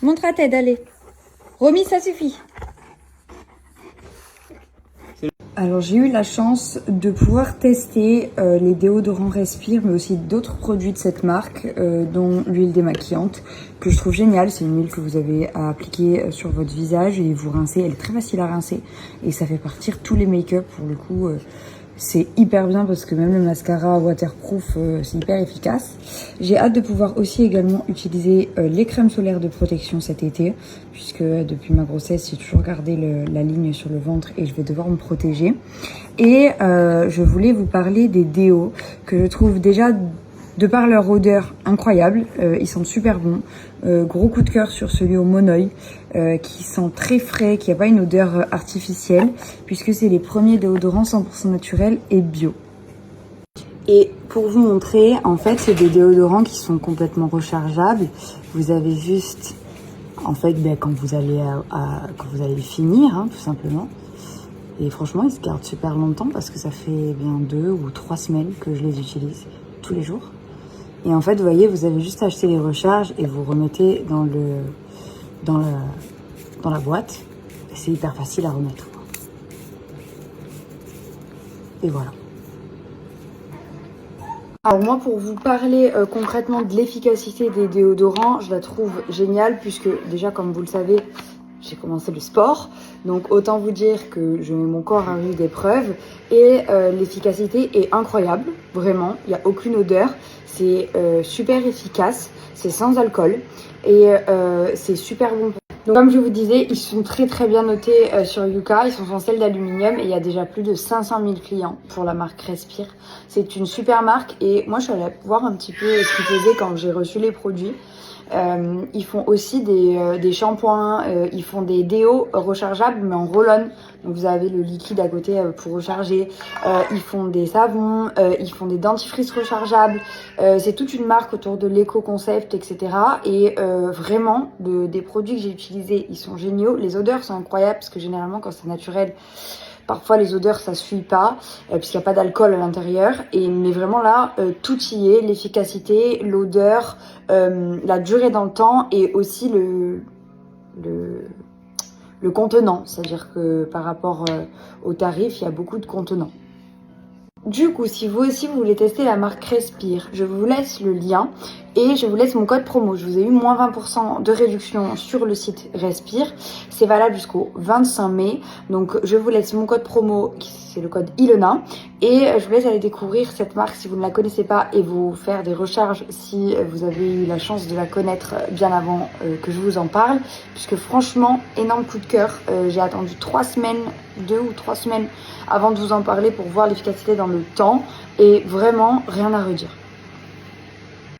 Montre à tête, allez. Romy, ça suffit. Alors j'ai eu la chance de pouvoir tester les déodorants Respire, mais aussi d'autres produits de cette marque, dont l'huile démaquillante, que je trouve géniale. C'est une huile que vous avez à appliquer sur votre visage et vous rincez. Elle est très facile à rincer et ça fait partir tous les make-up. Pour le coup, c'est hyper bien parce que même le mascara waterproof, c'est hyper efficace. J'ai hâte de pouvoir aussi également utiliser les crèmes solaires de protection cet été, puisque depuis ma grossesse, j'ai toujours gardé la ligne sur le ventre et je vais devoir me protéger. Et je voulais vous parler des déos que je trouve déjà, de par leur odeur incroyable, ils sentent super bons. Gros coup de cœur sur celui au Monoï, qui sent très frais, qui n'a pas une odeur artificielle, puisque c'est les premiers déodorants 100% naturels et bio. Et pour vous montrer, en fait, c'est des déodorants qui sont complètement rechargeables. Vous avez juste, en fait, quand vous allez finir, hein, tout simplement. Et franchement, ils se gardent super longtemps parce que ça fait bien 2 ou 3 semaines que je les utilise tous les jours. Et en fait, vous voyez, vous avez juste acheté les recharges et vous remettez dans la boîte. C'est hyper facile à remettre. Et voilà. Alors moi, pour vous parler concrètement de l'efficacité des déodorants, je la trouve géniale puisque déjà, comme vous le savez, j'ai commencé le sport. Donc autant vous dire que je mets mon corps à rude épreuve et l'efficacité est incroyable, vraiment. Il n'y a aucune odeur, c'est super efficace, c'est sans alcool et c'est super bon. Donc comme je vous disais, ils sont très très bien notés sur Yuka, ils sont en sel d'aluminium et il y a déjà plus de 500 000 clients pour la marque Respire. C'est une super marque et moi je suis allée voir un petit peu ce qu'ils faisaient quand j'ai reçu les produits. Ils font aussi des shampoings, ils font des déos rechargeables mais en roll-on. Donc vous avez le liquide à côté pour recharger. Ils font des savons, ils font des dentifrices rechargeables. C'est toute une marque autour de l'éco-concept, etc. Et vraiment, des produits que j'ai utilisés, ils sont géniaux. Les odeurs sont incroyables parce que généralement quand c'est naturel, parfois les odeurs ça suit pas puisqu'il n'y a pas d'alcool à l'intérieur. Mais vraiment là, tout y est, l'efficacité, l'odeur, la durée dans le temps et aussi le contenant. C'est-à-dire que par rapport au tarif, il y a beaucoup de contenants. Du coup, si vous aussi vous voulez tester la marque Respire, je vous laisse le lien et je vous laisse mon code promo. Je vous ai eu moins 20% de réduction sur le site Respire. C'est valable jusqu'au 25 mai. Donc, je vous laisse mon code promo, c'est le code Ilona. Et je vous laisse aller découvrir cette marque si vous ne la connaissez pas et vous faire des recharges si vous avez eu la chance de la connaître bien avant que je vous en parle. Puisque franchement, énorme coup de cœur. J'ai attendu 3 semaines, 2 ou 3 semaines avant de vous en parler pour voir l'efficacité dans le temps et vraiment rien à redire.